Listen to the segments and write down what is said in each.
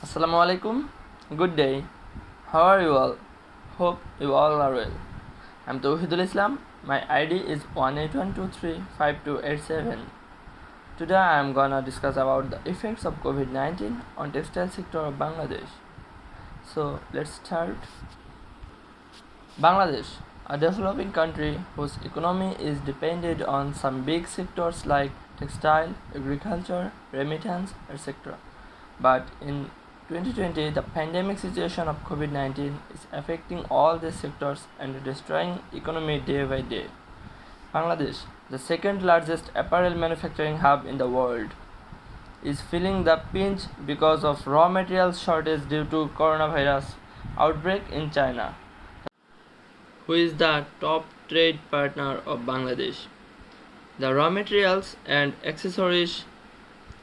Assalamu alaikum. Good day. How are you all? Hope you all are well. I'm Touhidul Islam. My ID is 181235287. Today I am gonna discuss about the effects of COVID-19 on textile sector of Bangladesh. So let's start. Bangladesh, a developing country whose economy is dependent on some big sectors like textile, agriculture, remittance, etc. But in 2020, the pandemic situation of COVID-19 is affecting all these sectors and destroying economy day by day. Bangladesh, the second largest apparel manufacturing hub in the world, is feeling the pinch because of raw materials shortage due to coronavirus outbreak in China, who is the top trade partner of Bangladesh. The raw materials and accessories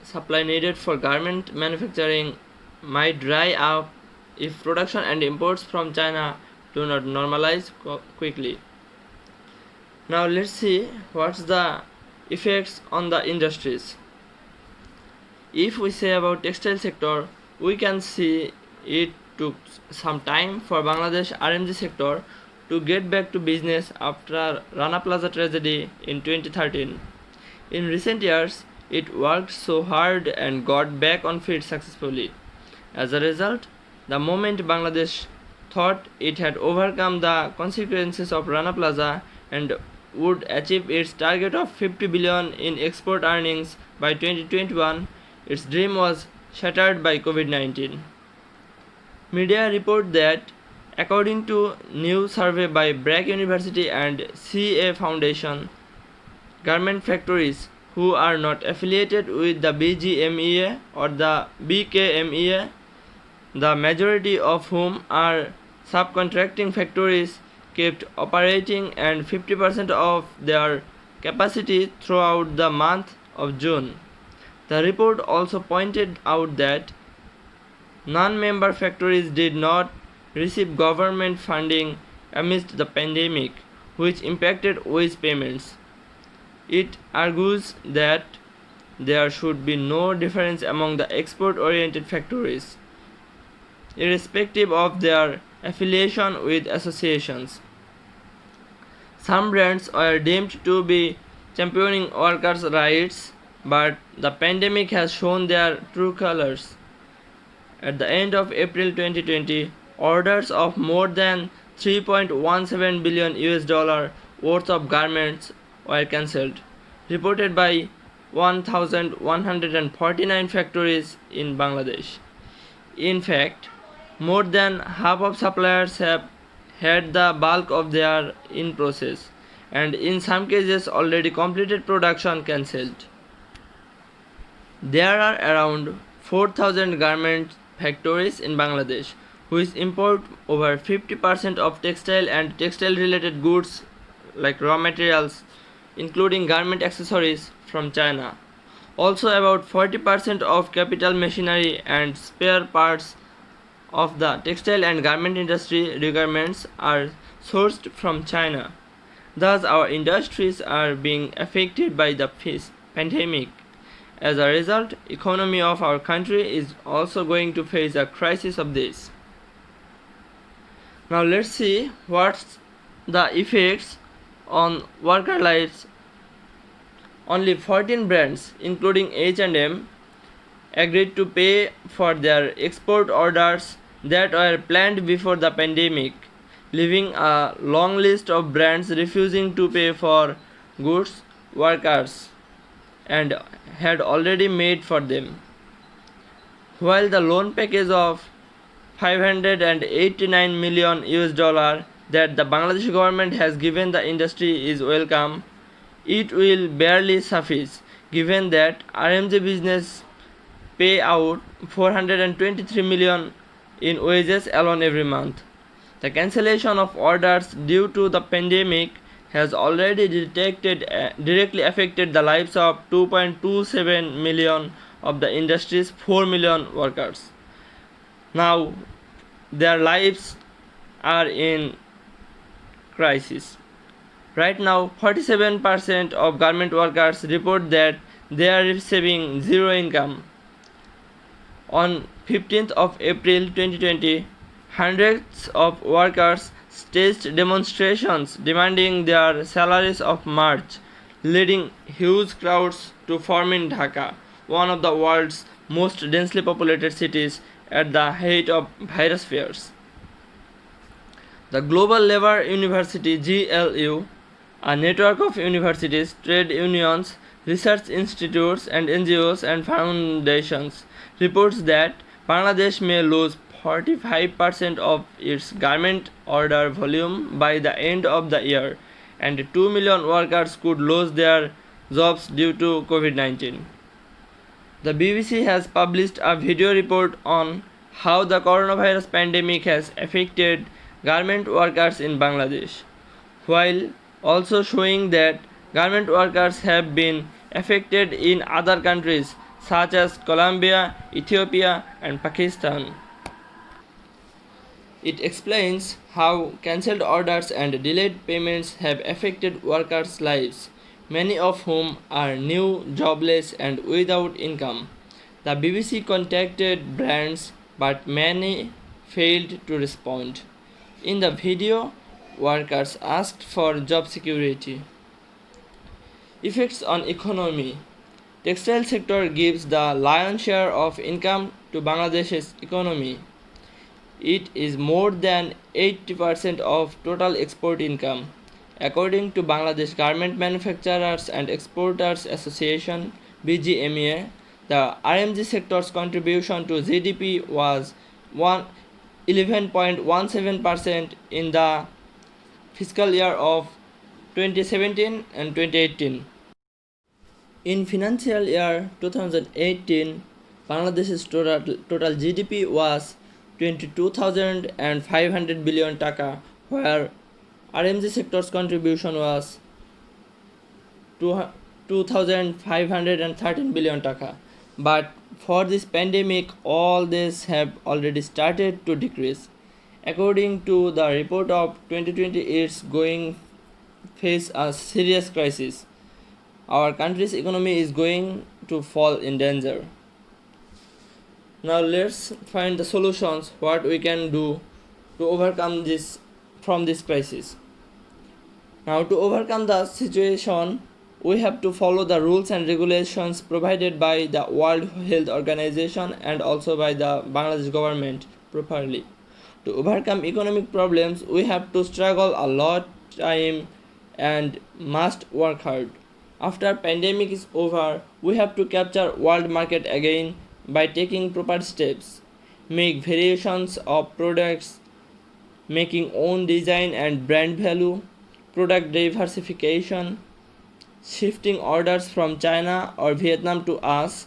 supply needed for garment manufacturing might dry up if production and imports from China do not normalize quickly. Now let's see what's the effects on the industries. If we say about textile sector, we can see it took some time for Bangladesh RMG sector to get back to business after Rana Plaza tragedy in 2013. In recent years, it worked so hard and got back on feet successfully. As a result, the moment Bangladesh thought it had overcome the consequences of Rana Plaza and would achieve its target of 50 billion in export earnings by 2021, its dream was shattered by COVID-19. Media report that, according to new survey by Bragg University and CA Foundation, garment factories who are not affiliated with the BGMEA or the BKMEA, the majority of whom are subcontracting factories, kept operating at 50% of their capacity throughout the month of June. The report also pointed out that non-member factories did not receive government funding amidst the pandemic, which impacted wage payments. It argues that there should be no difference among the export-oriented factories, irrespective of their affiliation with associations. Some brands were deemed to be championing workers' rights, but the pandemic has shown their true colors. At the end of April 2020, orders of more than 3.17 billion US dollar worth of garments were cancelled, reported by 1,149 factories in Bangladesh. In fact, more than half of suppliers have had the bulk of their in-process, and in some cases already completed production cancelled. There are around 4,000 garment factories in Bangladesh, which import over 50% of textile and textile-related goods like raw materials, including garment accessories, from China. Also, about 40% of capital machinery and spare parts of the textile and garment industry requirements are sourced from China. Thus, our industries are being affected by the pandemic. As a result, economy of our country is also going to face a crisis of this. Now let's see what's the effects on worker lives. Only 14 brands, including H&M, agreed to pay for their export orders that were planned before the pandemic, leaving a long list of brands refusing to pay for goods workers and had already made for them. While the loan package of 589 million US dollar that the Bangladesh government has given the industry is welcome, it will barely suffice, given that RMG business pay out 423 million in wages alone every month. The cancellation of orders due to the pandemic has already directly affected the lives of 2.27 million of the industry's 4 million workers. Now, their lives are in crisis. Right now, 47% of garment workers report that they are receiving zero income. On 15th of April 2020, hundreds of workers staged demonstrations demanding their salaries of March, leading huge crowds to form in Dhaka, one of the world's most densely populated cities at the height of virus fears. The Global Labour University (GLU), a network of universities, trade unions, research institutes and NGOs and foundations, reports that Bangladesh may lose 45% of its garment order volume by the end of the year, and 2 million workers could lose their jobs due to COVID-19. The BBC has published a video report on how the coronavirus pandemic has affected garment workers in Bangladesh, while also showing that garment workers have been affected in other countries such as Colombia, Ethiopia, and Pakistan. It explains how cancelled orders and delayed payments have affected workers' lives, many of whom are new, jobless, and without income. The BBC contacted brands, but many failed to respond. In the video, workers asked for job security. Effects on economy. Textile sector gives the lion's share of income to Bangladesh's economy. It is more than 80% of total export income. According to Bangladesh Garment Manufacturers and Exporters Association (BGMEA), the RMG sector's contribution to GDP was 11.17% in the fiscal year of 2017 and 2018. In financial year 2018, Bangladesh's total GDP was 22,500 billion taka, where RMG sector's contribution was 2,513 billion taka. But for this pandemic, all this have already started to decrease. According to the report of 2020, it's going face a serious crisis. Our country's economy is going to fall in danger. Now let's find the solutions, what we can do to overcome this crisis. Now to overcome the situation, we have to follow the rules and regulations provided by the World Health Organization and also by the Bangladesh government properly. To overcome economic problems, we have to struggle a lot time and must work hard. After pandemic is over, we have to capture world market again by taking proper steps, make variations of products, making own design and brand value, product diversification, shifting orders from China or Vietnam to us,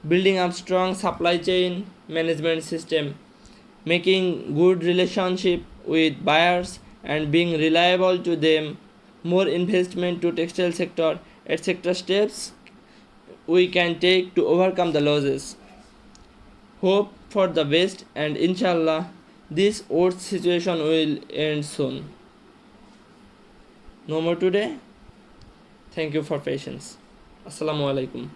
building up strong supply chain management system, making good relationship with buyers and being reliable to them, more investment to textile sector, etc. steps we can take to overcome the losses. Hope for the best, and inshallah this worst situation will end soon. No more today. Thank you for patience. Assalamu alaikum.